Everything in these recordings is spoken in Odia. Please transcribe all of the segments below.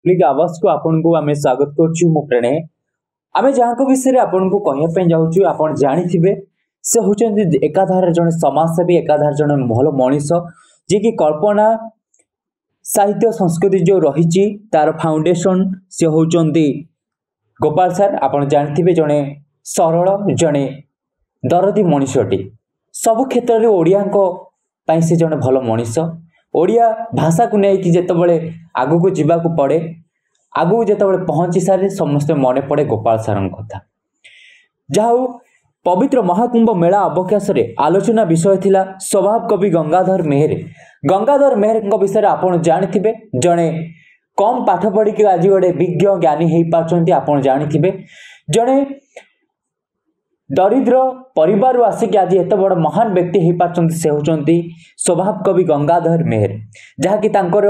प्लीज आवाज को आपन को आमे स्वागत करछु मु प्रणय आमे जहाँ को विषय आपन को कहया पे जाउछु आपन जानि थिबे से होचंदी एकाधार जने समाजसेवी एकाधार जने भलो मनीष जे कि कल्पना साहित्य संस्कृति जो रही तार फाउंडेशन से होचंदी गोपाल सर आपन जानि थिबे जने सरल जने दरदी मनीषटी सब क्षेत्र रे ओडिया को पई से जने भलो मनीष ओडिया भाषा को नहीं जितेबाला आगू को जीवाक पड़े आगू जितेबाला पहुंची सारे समस्त मन पड़े गोपाल सार कथा जहाँ पवित्र महाकुंभ मेला अवकाश आलोचना विषय थिला स्वभाव कवि गंगाधर मेहर विषय आपड़ जानी जड़े कम पाठ पढ़ी कि आज गोटे विज्ञ ज्ञानी हो पार्टी आपड़ जानी जड़े दरिद्र परिवार आसिक आज एत बड़ महान व्यक्ति हो पार्टी से होचंती स्वभाव कवि गंगाधर मेहर जहाँकि तांकर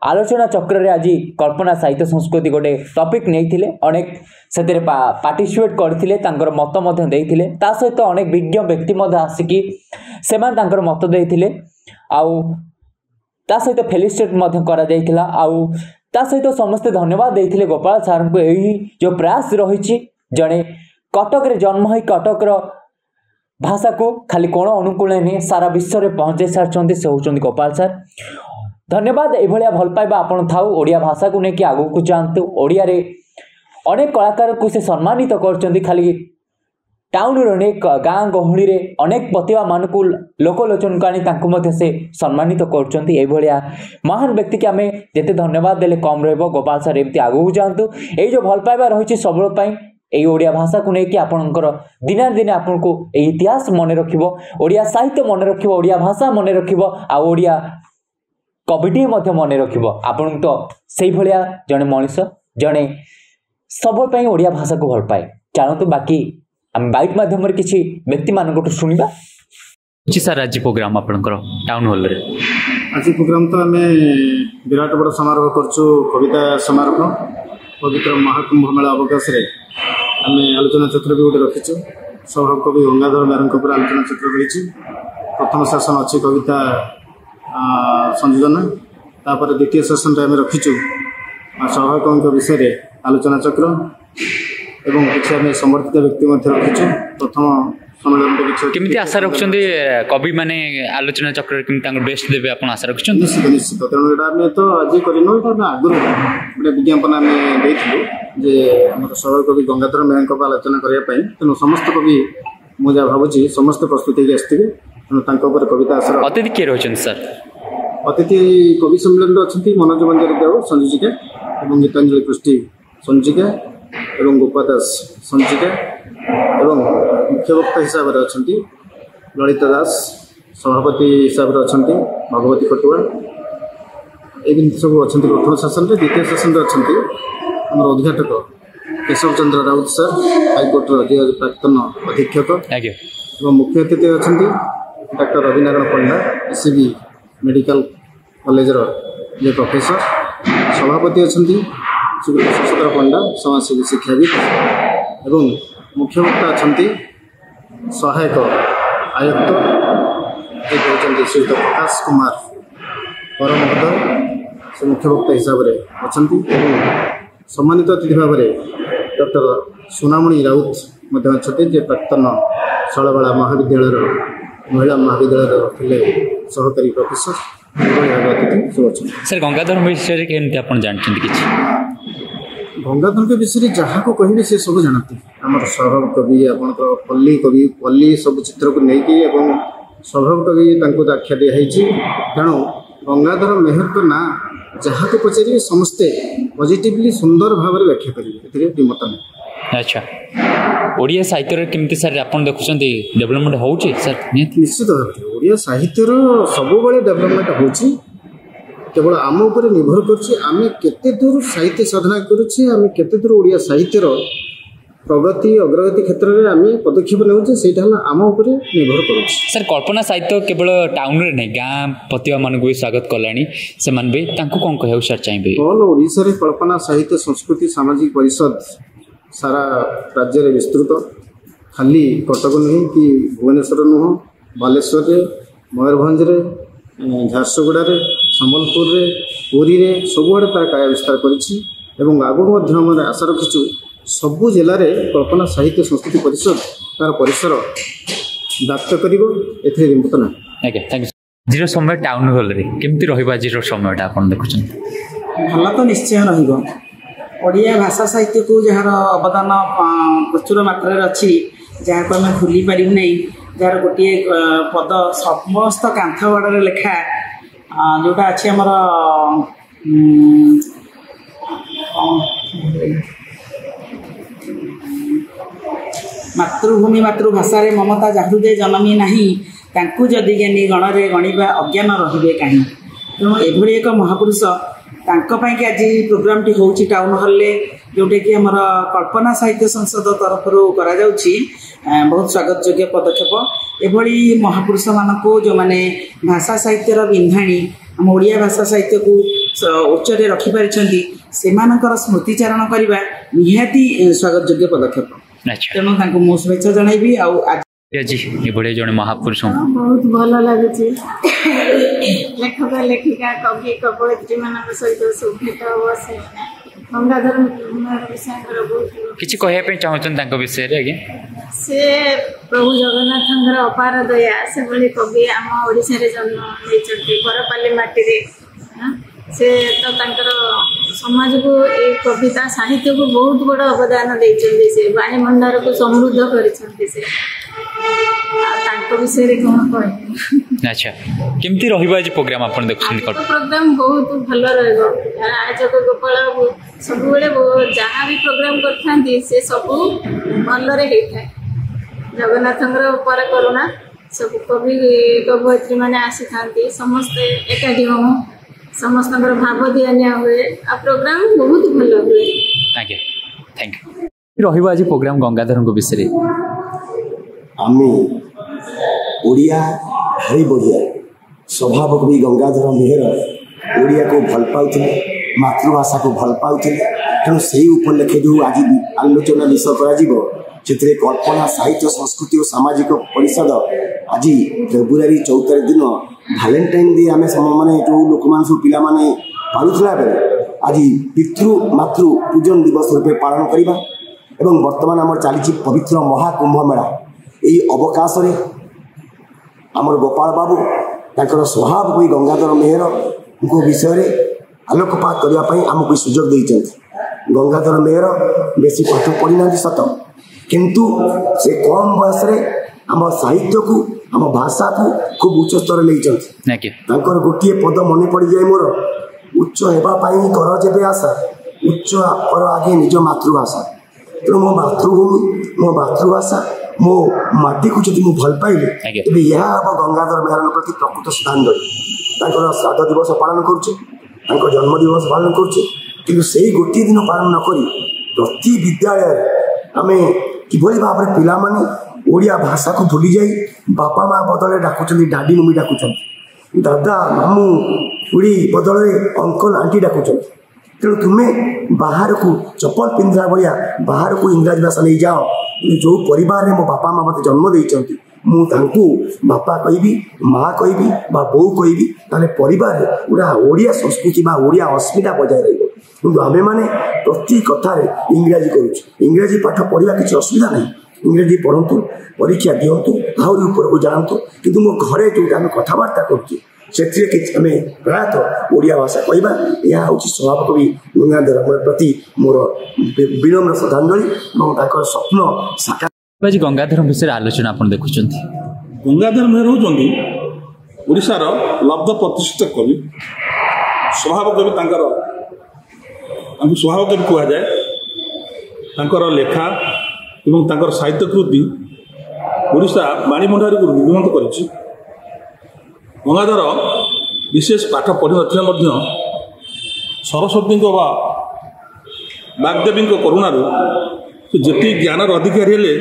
आलोचना चक्र रे आज कल्पना साहित्य संस्कृति गोटे टॉपिक नहीं अनेक से पार्टिसिपेट करथिले तांकर मत मध्य देइथिले ता सहित अनेक विज्ञ व्यक्ति मध्य आसिकी सेमान तांकर मत देइथिले आउ ता सहित फेलिसिटेट मध्य करा जाइथिला आउ ता सहित समस्त धन्यवाद देइथिले गोपाल सार को एही जो प्रयास रहिछि जणे कटक रे जन्म होई कटक रो भाषा को खाली कोण अनुकूल नहीं सारा विश्व रे पहुंचे सारचंती से होचंती गोपाल सर धन्यवाद एभलिया भल पाइबा आपण थाउ ओडिया भाषा को नेकी आगु को जानतु ओडिया रे अनेक कलाकार को से सम्मानित करचंती खाली टाउन रो अनेक गां गहली रे अनेक प्रतिभा मान को लोकलोचन कानी तांको मध्ये से सम्मानित करचंती एभलिया महान व्यक्ति के हमें जेते धन्यवाद देले कम रहबो गोपाल सर एमती आगु जानतु ए जो भल पाइबा रहिछि सबलो पई एई ओडिया भाषा को लेकिन आपणकर दिना दिन आपन को इतिहास मन रखिबो ओडिया साहित्य मन रखिबो ओडिया भाषा मन रखिबो आ ओडिया कविटी मध्य मन रखिबो आपन तो सेई भलिया जने मनुष्य जने सब पई ओडिया भाषा को भल पाए चाहू तो बाकी हम बाइट माध्यम रे किछि व्यक्ति मान को सुनिबा जी सर आज प्रोग्राम आपनकर टाउन हॉल रे आज प्रोग्राम तो हमें विराट बड़ समारोह करछु कविता समारोह पवित्र महाकुंभ मेला अवकाश रे आम आलोचना चक्र भी गोटे रखीचु स्वभाव कवि गंगाधर मेहर आलोचना चक्र रही प्रथम सेसन अच्छी कविता संयोजन तापर द्वितीय सेसन आम रखीचु स्वभाव कवि विषय आलोचना चक्र एवं किसी आम समर्थित व्यक्ति रखीचु प्रथम केमिति आशा रखछन्ते कवि माने आलोचना चक्र केमिति तांगर बेस्ट देबे आपण आशा रखछन्ते निश्चित निश्चित तेणु एटा आम तो आज करिनो एटा आगुर गोटे विज्ञापन आम देइथिलु जे हमर स्वभाव कवि गंगाधर मेहर को आलोचना करिया पई तेणु समस्त कवि मु जा भाबुची समस्त प्रस्तुति के आस्थिबे तेणु तांको ऊपर कविता आशा अतिथि के रहछन सर अतिथि कवि सम्मेलन रे अछंती मनोज बंजारी देव संयोजिका एवं गीतांजलि पृष्टि संयोजिका एवं गोपा दास संयोजिका एवं मुख्य वक्ता हिसाब से अच्छा ललिता दास सभापति हिसाब से अच्छा भगवती कटुआ ये सब अच्छा प्रथम सेसन द्वितीय सेसन अच्छा आम उद्घाटक केशव चंद्र राउत सर हाईकोर्टर जज प्राक्तन अधीक्षक एवं मुख्य अतिथि अच्छा डॉक्टर रविनारायण पंडा एसीबी मेडिकल कॉलेज जे प्रोफेसर सभापति अच्छा सुशोधर पंडा समाजसेवी शिक्षाविद एवं मुख्य वक्ता अच्छा सहायक आयुक्त एक होती श्रीयुक्त प्रकाश कुमार पर महोदय से मुख्य वक्ता हिसाब से अच्छा सम्मानित अतिथि भाव में डॉक्टर सोनामणि राउत अच्छा जे प्राक्तन शैलबाला महाविद्यालय महिला महाविद्यालय थे सहकारी प्रोफेसर अतिथि सब अच्छा सर गंगाधर विषय केमती जानते किसी गंगाधर के विषय जहाँ को कहे से सब जानते आम स्वभाव कवि आपंकर पल्ली सब चित्र को लेकिन स्वभाव कवि आख्या दिखाई तेणु गंगाधर मेहर तो ना जहाँ को पचारे समस्ते पॉजिटिवली सुंदर भाव में व्याख्या करेंगे मत नहीं। अच्छा ओडिया साहित्य केमती सर आपन देखुछन्ती डेवलपमेंट होउची सर निश्चित भाव ओडिया साहित्य सब डेवलपमेंट होउची केवल आम उपर निर्भर करते दूर साहित्य साधना करते दूर ओडिया साहित्यर प्रगति अग्रगति क्षेत्र में आम पदक्षेप नेउछे सेटा आम उपर निर्भर कर सर कल्पना साहित्य केवल टाउन रे नहीं गाँ प्रतिभा मान को भी स्वागत कलानी से भी कौन कह सर चाहिए ऑल ओडिशा रे कल्पना साहित्य संस्कृति सामाजिक परिषद सारा राज्य में विस्तृत खाली कटक नुह कि भुवनेश्वर नुह बालेश्वर मयूरभंज झारसुगुड़ा ସମ୍ବଲପୁର रे ପୁରୀ ରେ ସବୁଆଡ଼େ ତାର କାୟା ବିସ୍ତାର କରିଛି ଏବଂ ଆଗକୁ ମଧ୍ୟ ଆମେ ଆଶା ରଖିଛୁ ସବୁ ଜିଲ୍ଲାରେ କଳ୍ପନା ସାହିତ୍ୟ ସଂସ୍କୃତି ପରିଷଦ ତାର ପରିସର ବ୍ୟାପ୍ତ କରିବ ଏଥିରେ ଦ୍ୱିମତ ନାହିଁ। ଆଜ୍ଞା ଥ୍ୟାଙ୍କ ୟୁ। ଆଜିର ସମୟ ଟାଉନ୍ ହଲ୍ରେ କେମିତି ରହିବ ଆଜିର ସମୟଟା ଆପଣ ଦେଖୁଛନ୍ତି? ଭଲ ତ ନିଶ୍ଚୟ ରହିବ। ଓଡ଼ିଆ ଭାଷା ସାହିତ୍ୟକୁ ଯାହାର ଅବଦାନ ପ୍ରଚୁର ମାତ୍ରାରେ ଅଛି, ଯାହାକୁ ଆମେ ଭୁଲି ପାରିବୁ ନାହିଁ, ଯାହାର ଗୋଟିଏ ପଦ ସମସ୍ତ କାନ୍ଥ ବାଡ଼ରେ ଲେଖା ଯେଉଁଟା ଅଛି ଆମର ମାତୃଭୂମି ମାତୃଭାଷାରେ ମମତା ଯାହୃଦେ ଜନମୀ ନାହିଁ, ତାଙ୍କୁ ଯଦି ଜ୍ଞାନୀ ଗଣରେ ଗଣିବା ଅଜ୍ଞାନ ରହିବେ କାହିଁ। ତେଣୁ ଏଭଳି ଏକ ମହାପୁରୁଷ, ତାଙ୍କ ପାଇଁକି ଆଜି ପ୍ରୋଗ୍ରାମଟି ହେଉଛି ଟାଉନ୍ ହଲ୍ରେ, ଯେଉଁଟାକି ଆମର କଳ୍ପନା ସାହିତ୍ୟ ସଂସଦ ତରଫରୁ କରାଯାଉଛି। ବହୁତ ସ୍ୱାଗତ ଯୋଗ୍ୟ ପଦକ୍ଷେପ। ଏଭଳି ମହାପୁରୁଷମାନଙ୍କୁ ଯେଉଁମାନେ ଭାଷା ସାହିତ୍ୟର ବିନ୍ଧାଣୀ ଆମ ଓଡ଼ିଆ ଭାଷା ସାହିତ୍ୟକୁ ଉଚ୍ଚରେ ରଖିପାରିଛନ୍ତି, ସେମାନଙ୍କର ସ୍ମୃତିଚାରଣ କରିବା ନିହାତି ସ୍ୱାଗତ ଯୋଗ୍ୟ ପଦକ୍ଷେପ। ତେଣୁ ତାଙ୍କୁ ମୁଁ ଶୁଭେଚ୍ଛା ଜଣାଇବି। ଆଉ ଆଜି ଏଭଳି ଜଣେ ମହାପୁରୁଷ ବହୁତ ଭଲ ଲାଗୁଛି। ଲେଖକ ଲେଖିକା କବି କବୟିତ୍ରୀ ମାନଙ୍କ ସହିତ ସବୁ ଭେଟ ହବ। ସେ ଗଙ୍ଗାଧର ବିଷୟଙ୍କର ବହୁତ କିଛି କହିବା ପାଇଁ ଚାହୁଁଛନ୍ତି ତାଙ୍କ ବିଷୟରେ? ଆଜ୍ଞା, ସେ ପ୍ରଭୁ ଜଗନ୍ନାଥଙ୍କର ଅପାର ଦୟା, ସେଭଳି କବି ଆମ ଓଡ଼ିଶାରେ ଜନ୍ମ ନେଇଛନ୍ତି ବରପାଲି ମାଟିରେ। ସେ ତ ତାଙ୍କର ସମାଜକୁ ଏଇ କବିତା ସାହିତ୍ୟକୁ ବହୁତ ବଡ଼ ଅବଦାନ ଦେଇଛନ୍ତି। ସେ ବାଣୀ ଭଣ୍ଡାରକୁ ସମୃଦ୍ଧ କରିଛନ୍ତି। ସେ ତାଙ୍କ ବିଷୟରେ କ'ଣ କହିବି? ଆଚ୍ଛା, କେମିତି ରହିବ ଆଜି ପ୍ରୋଗ୍ରାମ ଆପଣ ଦେଖୁଛନ୍ତି? ପ୍ରୋଗ୍ରାମ ବହୁତ ଭଲ ରହିବ। ଆୟୋଜକ ଗୋପାଳ ବାବୁ ସବୁବେଳେ ଯାହା ବି ପ୍ରୋଗ୍ରାମ କରିଥାନ୍ତି ସେ ସବୁ ଭଲରେ ହେଇଥାଏ। ଜଗନ୍ନାଥଙ୍କର ଅପାର କରୁଣା, ସବୁ କବି କବୟିତ୍ରୀ ମାନେ ଆସିଥାନ୍ତି, ସମସ୍ତେ ଏକାଠି ହଉ, ସମସ୍ତଙ୍କର ଭାବ ଦିଆ ନିଆ ହୁଏ, ଆଉ ପ୍ରୋଗ୍ରାମ ବହୁତ ଭଲ ହୁଏ। ଆଜ୍ଞା, ଥ୍ୟାଙ୍କ ୟୁ। ରହିବ ଆଜି ପ୍ରୋଗ୍ରାମ ଗଙ୍ଗାଧରଙ୍କ ବିଷୟରେ? ଆମେ ଓଡ଼ିଆ ଭାରି ବଢ଼ିଆ ସ୍ୱଭାବ କବି ଗଙ୍ଗାଧର ମେହେର ଓଡ଼ିଆକୁ ଭଲ ପାଉଥିଲେ, ମାତୃଭାଷାକୁ ଭଲ ପାଉଥିଲେ। ତେଣୁ ସେହି ଉପଲକ୍ଷେ ଯେଉଁ ଆଜି ଆଲୋଚନା ବିଷୟ କରାଯିବ, ସେଥିରେ କଳ୍ପନା ସାହିତ୍ୟ ସଂସ୍କୃତି ଓ ସାମାଜିକ ପରିଷଦ ଆଜି ଫେବୃଆରୀ 14 ତାରିଖ ଦିନ ଭାଲେଣ୍ଟାଇନ୍ ଡେ ଆମେ ମାନେ ଯେଉଁ ଲୋକମାନେ ସବୁ ପିଲାମାନେ ପାଳୁଥିଲା ବେଳେ ଆଜି ପିତୃ ମାତୃ ପୂଜନ ଦିବସ ରୂପେ ପାଳନ କରିବା। ଏବଂ ବର୍ତ୍ତମାନ ଆମର ଚାଲିଛି ପବିତ୍ର ମହାକୁମ୍ଭ ମେଳା। ଏହି ଅବକାଶରେ ଆମର ଗୋପାଳ ବାବୁ ତାଙ୍କର ସ୍ୱଭାବ କବି ଗଙ୍ଗାଧର ମେହେରଙ୍କ ବିଷୟରେ ଆଲୋକପାତ କରିବା ପାଇଁ ଆମକୁ ସୁଯୋଗ ଦେଇଛନ୍ତି। ଗଙ୍ଗାଧର ମେହେର ବେଶୀ ପାଠ ପଢ଼ିନାହାନ୍ତି ସତ, କିନ୍ତୁ ସେ କମ୍ ବୟସରେ ଆମ ସାହିତ୍ୟକୁ ଆମ ଭାଷାକୁ ଖୁବ୍ ଉଚ୍ଚ ସ୍ତରରେ ନେଇଛନ୍ତି। ତାଙ୍କର ଗୋଟିଏ ପଦ ମନେ ପଡ଼ିଯାଏ ମୋର, ଉଚ୍ଚ ହେବା ପାଇଁ କର ଯେବେ ଆଶା, ଉଚ୍ଚ କର ଆଗେ ନିଜ ମାତୃଭାଷା। ତେଣୁ ମୋ ମାତୃଭୂମି, ମୋ ମାତୃଭାଷା, ମୋ ମାଟିକୁ ଯଦି ମୁଁ ଭଲ ପାଇଲି, ତେବେ ଏହା ହେବ ଗଙ୍ଗାଧର ମେହେରଙ୍କ ପ୍ରତି ପ୍ରକୃତ ଶ୍ରଦ୍ଧାଞ୍ଜଳି। ତାଙ୍କର ଶ୍ରାଦ୍ଧ ଦିବସ ପାଳନ କରୁଛେ, ତାଙ୍କ ଜନ୍ମ ଦିବସ ପାଳନ କରୁଛେ, କିନ୍ତୁ ସେଇ ଗୋଟିଏ ଦିନ ପାଳନ ନ କରି ପ୍ରତି ବିଦ୍ୟାଳୟରେ ଆମେ କିଭଳି ଭାବରେ ପିଲାମାନେ ଓଡ଼ିଆ ଭାଷାକୁ ଭୁଲିଯାଇ ବାପା ମା ବଦଳରେ ଡାକୁଛନ୍ତି ଡାଡି ମମି ଡାକୁଛନ୍ତି, ଦାଦା ମାମୁଁ ଖୁଡ଼ି ବଦଳରେ ଅଙ୍କଲ ଆଣ୍ଟି ଡାକୁଛନ୍ତି। ତେଣୁ ତୁମେ ବାହାରକୁ ଚପଲ ପିନ୍ଧିଲା ଭଳିଆ ବାହାରକୁ ଇଂରାଜୀ ଭାଷା ନେଇଯାଅ। ଯେଉଁ ପରିବାରରେ ମୋ ବାପା ମା ମୋତେ ଜନ୍ମ ଦେଇଛନ୍ତି, ମୁଁ ତାଙ୍କୁ ବାପା କହିବି, ମା କହିବି ବା ବୋଉ କହିବି, ତାହେଲେ ପରିବାରରେ ଗୋଟେ ଓଡ଼ିଆ ସଂସ୍କୃତି ବା ଓଡ଼ିଆ ଅସ୍ମିତା ବଜାୟ ରହିବ। କିନ୍ତୁ ଆମେମାନେ ପ୍ରତି କଥାରେ ଇଂରାଜୀ କରୁଛୁ। ଇଂରାଜୀ ପାଠ ପଢ଼ିବା କିଛି ଅସୁବିଧା ନାହିଁ, ଇଂରାଜୀ ପଢ଼ନ୍ତୁ, ପରୀକ୍ଷା ଦିଅନ୍ତୁ, ଆହୁରି ଉପରକୁ ଯାଆନ୍ତୁ। କିନ୍ତୁ ମୋ ଘରେ ଯେଉଁଟା ଆମେ କଥାବାର୍ତ୍ତା କରୁଛୁ, ସେଥିରେ କିଛି ଆମେ ପ୍ରାୟତଃ ଓଡ଼ିଆ ଭାଷା କହିବା। ଏହା ହେଉଛି ସ୍ୱଭାବ କବି ଗଙ୍ଗାଧର ପ୍ରତି ମୋର ବିନମ୍ର ଶ୍ରଦ୍ଧାଞ୍ଜଳି ଏବଂ ତାଙ୍କର ସ୍ୱପ୍ନ ସାକାର। ଆଜି ଗଙ୍ଗାଧର ବିଷୟରେ ଆଲୋଚନା ଆପଣ ଦେଖୁଛନ୍ତି। ଗଙ୍ଗାଧର ମେହେର ହେଉଛନ୍ତି ଓଡ଼ିଶାର ଲବ୍ଧ ପ୍ରତିଷ୍ଠିତ କବି, ସ୍ୱଭାବ କବି। ତାଙ୍କୁ ସ୍ୱଭାବ କବି କୁହାଯାଏ। ତାଙ୍କର ଲେଖା ଏବଂ ତାଙ୍କର ସାହିତ୍ୟ କୃତି ଓଡ଼ିଶା ବାଣୀଭଣ୍ଡାରକୁ ରୁଦ୍ଧିମନ୍ତ କରିଛି। ଗଙ୍ଗାଧର ବିଶେଷ ପାଠ ପଢ଼ିନଥିଲେ ମଧ୍ୟ ସରସ୍ୱତୀଙ୍କ ବା ବାଗ୍ଦେବୀଙ୍କ କରୁଣାରୁ ସେ ଯେତିକି ଜ୍ଞାନର ଅଧିକାରୀ ହେଲେ,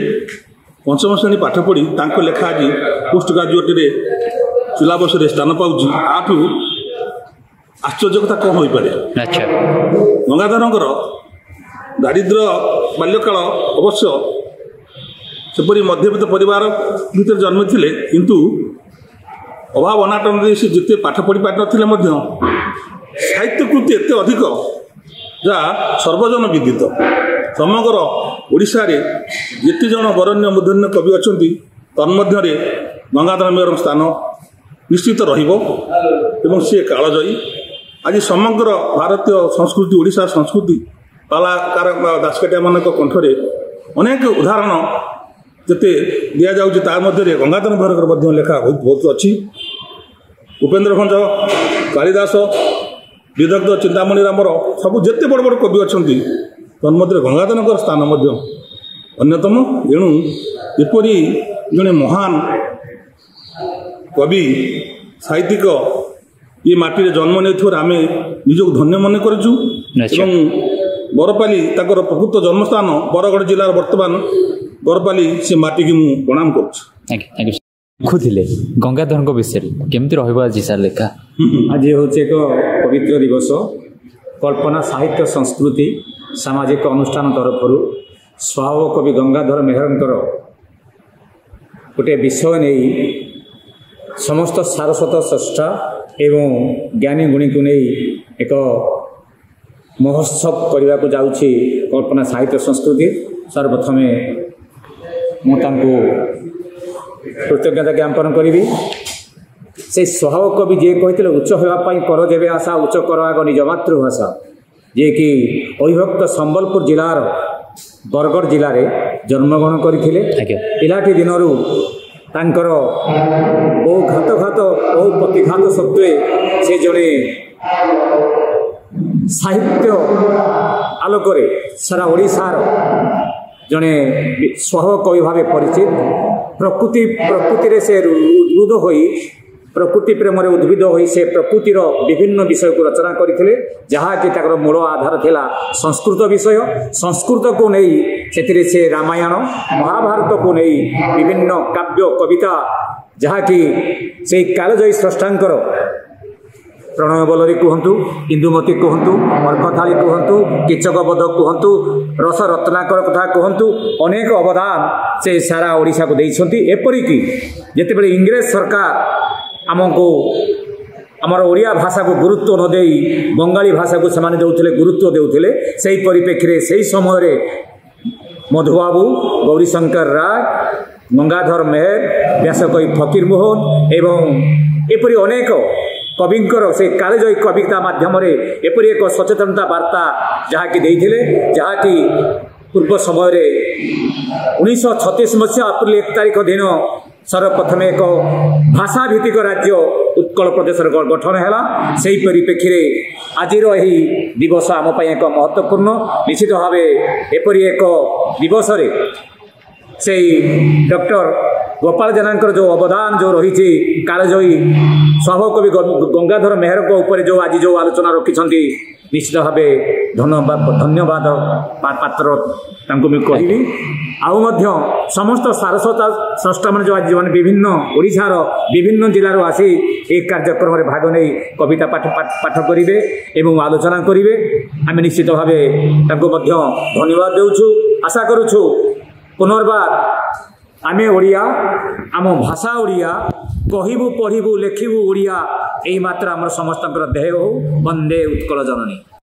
ପଞ୍ଚମ ଶ୍ରେଣୀ ପାଠ ପଢ଼ି ତାଙ୍କ ଲେଖା ଆଜି ପୋଷ୍ଟ ଗ୍ରାଜୁଏଟ୍ରେ ସିଲାବସ୍ରେ ସ୍ଥାନ ପାଉଛି। ଆଠୁ ଆଶ୍ଚର୍ଯ୍ୟ କଥା କ'ଣ ହୋଇପାରେ? ଗଙ୍ଗାଧରଙ୍କର ଦାରିଦ୍ର୍ୟ ବାଲ୍ୟକାଳ ଅବଶ୍ୟ ସେପରି ମଧ୍ୟବିତ୍ତ ପରିବାର ଭିତରେ ଜନ୍ମିଥିଲେ, କିନ୍ତୁ ଅଭାବ ଅନାଟନ ଦେଇ ସେ ଯେତେ ପାଠ ପଢ଼ି ପାରିନଥିଲେ ମଧ୍ୟ ସାହିତ୍ୟ କୃତି ଏତେ ଅଧିକ ଯାହା ସର୍ବଜନ ବିଦିତ। ସମଗ୍ର ଓଡ଼ିଶାରେ ଯେତେ ଜଣ ବରଣ୍ୟ ମୂର୍ଧନ୍ୟ କବି ଅଛନ୍ତି ତନ୍ମଧ୍ୟରେ ଗଙ୍ଗାଧର ମେହେରଙ୍କ ସ୍ଥାନ ନିଶ୍ଚିତ ରହିବ ଏବଂ ସିଏ କାଳଜୟୀ। ଆଜି ସମଗ୍ର ଭାରତୀୟ ସଂସ୍କୃତି ଓଡ଼ିଶା ସଂସ୍କୃତି କଳାକାର ଦାସକାଠିଆମାନଙ୍କ କଣ୍ଠରେ ଅନେକ ଉଦାହରଣ ଯେତେ ଦିଆଯାଉଛି ତା ମଧ୍ୟରେ ଗଙ୍ଗାଧର ମେହେରଙ୍କର ମଧ୍ୟ ଲେଖା ବହୁତ ଅଛି। ଉପେନ୍ଦ୍ର ଭଞ୍ଜ, କାଳିଦାସ, ବିଦଗ୍ଧ, ଚିନ୍ତାମଣି ରାମର ସବୁ ଯେତେ ବଡ଼ ବଡ଼ କବି ଅଛନ୍ତି ତନ୍ମଧ୍ୟରେ ଗଙ୍ଗାଧରଙ୍କର ସ୍ଥାନ ମଧ୍ୟ ଅନ୍ୟତମ। ଏଣୁ ଏପରି ଜଣେ ମହାନ କବି ସାହିତ୍ୟିକ ଏ ମାଟିରେ ଜନ୍ମ ନେଇଥିବାରୁ ଆମେ ନିଜକୁ ଧନ୍ୟ ମନେ କରୁଛୁ ଏବଂ ବରପାଲି ତାଙ୍କର ପ୍ରକୃତ ଜନ୍ମସ୍ଥାନ ବରଗଡ଼ ଜିଲ୍ଲାର ବର୍ତ୍ତମାନ ବରପାଲି ସେ ମାଟିକି ମୁଁ ପ୍ରଣାମ କରୁଛି। ଲେଖୁଥିଲେ ଗଙ୍ଗାଧରଙ୍କ ବିଷୟରେ କେମିତି ରହିବ ଆଜି ସାର୍ ଲେଖା? ଆଜି ହେଉଛି ଏକ ପବିତ୍ର ଦିବସ। କଳ୍ପନା ସାହିତ୍ୟ ସଂସ୍କୃତି ସାମାଜିକ ଅନୁଷ୍ଠାନ ତରଫରୁ ସ୍ୱଭାବ କବି ଗଙ୍ଗାଧର ମେହେରଙ୍କର ଗୋଟିଏ ବିଷୟ ନେଇ ସମସ୍ତ ସାରସ୍ୱତ ସ୍ରଷ୍ଟା ଏବଂ ଜ୍ଞାନୀ ଗୁଣୀକୁ ନେଇ ଏକ ମହୋତ୍ସବ କରିବାକୁ ଯାଉଛି କଳ୍ପନା ସାହିତ୍ୟ ସଂସ୍କୃତି। ସର୍ବପ୍ରଥମେ ମୁଁ ତାଙ୍କୁ କୃତଜ୍ଞତା ଜ୍ଞାପନ କରିବି। ସେ ସ୍ୱଭାବ କବି ଯିଏ କହିଥିଲେ ଉଚ୍ଚ ହେବା ପାଇଁ କର ଯେବେ ଆଶା ଉଚ୍ଚ କର ଆଗ ନିଜ ମାତୃଭାଷା, ଯିଏକି ଅବିଭକ୍ତ ସମ୍ବଲପୁର ଜିଲ୍ଲାର ବରଗଡ଼ ଜିଲ୍ଲାରେ ଜନ୍ମଗ୍ରହଣ କରିଥିଲେ। ପିଲାଟି ଦିନରୁ ତାଙ୍କର ବହୁ ଘାତ ବହୁ ପ୍ରତିଘାତ ସତ୍ତ୍ୱେ ସେ ଜଣେ ସାହିତ୍ୟ ଆଲୋକରେ ସାରା ଓଡ଼ିଶାର ଜଣେ ସ୍ୱଭାବ କବି ଭାବେ ପରିଚିତ। ପ୍ରକୃତିରେ ସେ ଉଦ୍ବୁଦ୍ଧ ହୋଇ ପ୍ରକୃତି ପ୍ରେମରେ ଉଦ୍ଭିଦ ହୋଇ ସେ ପ୍ରକୃତିର ବିଭିନ୍ନ ବିଷୟକୁ ରଚନା କରିଥିଲେ, ଯାହାକି ତାଙ୍କର ମୂଳ ଆଧାର ଥିଲା ସଂସ୍କୃତ ବିଷୟ। ସଂସ୍କୃତକୁ ନେଇ ସେଥିରେ ସେ ରାମାୟଣ ମହାଭାରତକୁ ନେଇ ବିଭିନ୍ନ କାବ୍ୟ କବିତା, ଯାହାକି ସେଇ କାଳଜୟୀ ସ୍ରଷ୍ଟାଙ୍କର ପ୍ରଣୟ ବଲରୀ କୁହନ୍ତୁ, ଇନ୍ଦୁମତୀ କୁହନ୍ତୁ, ଅର୍କଥାଳୀ କୁହନ୍ତୁ, କୀଚକବଧ କୁହନ୍ତୁ, ରସ ରତ୍ନାକର କଥା କୁହନ୍ତୁ, ଅନେକ ଅବଦାନ ସେ ସାରା ଓଡ଼ିଶାକୁ ଦେଇଛନ୍ତି। ଏପରିକି ଯେତେବେଳେ ଇଂରେଜ ସରକାର ଆମକୁ ଆମର ଓଡ଼ିଆ ଭାଷାକୁ ଗୁରୁତ୍ୱ ନ ଦେଇ ବଙ୍ଗାଳୀ ଭାଷାକୁ ସେମାନେ ଗୁରୁତ୍ୱ ଦେଉଥିଲେ, ସେହି ପରିପ୍ରେକ୍ଷୀରେ ସେହି ସମୟରେ ମଧୁବାବୁ, ଗୌରୀଶଙ୍କର ରାୟ, ଗଙ୍ଗାଧର ମେହେର, ବ୍ୟାସକବି ଫକୀରମୋହନ ଏବଂ ଏପରି ଅନେକ କବିଙ୍କର ସେ କାଳଜୟୀ କବିତା ମାଧ୍ୟମରେ ଏପରି ଏକ ସଚେତନତା ବାର୍ତ୍ତା ଯାହାକି ଦେଇଥିଲେ, ଯାହାକି ପୂର୍ବ ସମୟରେ 1936 ମସିହା ଏପ୍ରିଲ 1 ତାରିଖ ଦିନ ସର୍ବପ୍ରଥମେ ଏକ ଭାଷାଭିତ୍ତିକ ରାଜ୍ୟ ଉତ୍କଳ ପ୍ରଦେଶର ଗଠନ ହେଲା। ସେହି ପରିପ୍ରେକ୍ଷୀରେ ଆଜିର ଏହି ଦିବସ ଆମ ପାଇଁ ଏକ ମହତ୍ତ୍ୱପୂର୍ଣ୍ଣ। ନିଶ୍ଚିତ ଭାବେ ଏପରି ଏକ ଦିବସରେ ସେଇ ଡକ୍ଟର ଗୋପାଳ ଜେନାଙ୍କର ଯେଉଁ ଅବଦାନ ଯେଉଁ ରହିଛି, କାଳଜୟୀ ସ୍ୱଭାବ କବି ଗଙ୍ଗାଧର ମେହେରଙ୍କ ଉପରେ ଆଜି ଯେଉଁ ଆଲୋଚନା ରଖିଛନ୍ତି, ନିଶ୍ଚିତ ଭାବେ ଧନ୍ୟବାଦ ପାତ୍ର ତାଙ୍କୁ ମୁଁ କହିବି। ଆଉ ମଧ୍ୟ ସମସ୍ତ ସାରସ୍ୱତ ସ୍ରଷ୍ଟାମାନେ ଯେଉଁ ଆଜି ଯେଉଁମାନେ ବିଭିନ୍ନ ଓଡ଼ିଶାର ବିଭିନ୍ନ ଜିଲ୍ଲାରୁ ଆସି ଏହି କାର୍ଯ୍ୟକ୍ରମରେ ଭାଗ ନେଇ କବିତା ପାଠ କରିବେ ଏବଂ ଆଲୋଚନା କରିବେ, ଆମେ ନିଶ୍ଚିତ ଭାବେ ତାଙ୍କୁ ମଧ୍ୟ ଧନ୍ୟବାଦ ଦେଉଛୁ। ଆଶା କରୁଛୁ ପୁନର୍ବାର ଆମେ ଓଡ଼ିଆ, ଆମ ଭାଷା ଓଡ଼ିଆ, କହିବୁ ପଢ଼ିବୁ ଲେଖିବୁ ଓଡ଼ିଆ, ଏହି ମାତ୍ର ଆମର ସମସ୍ତଙ୍କର ଦେହ ହଉ। ବନ୍ଦେ ଉତ୍କଳ ଜନନୀ।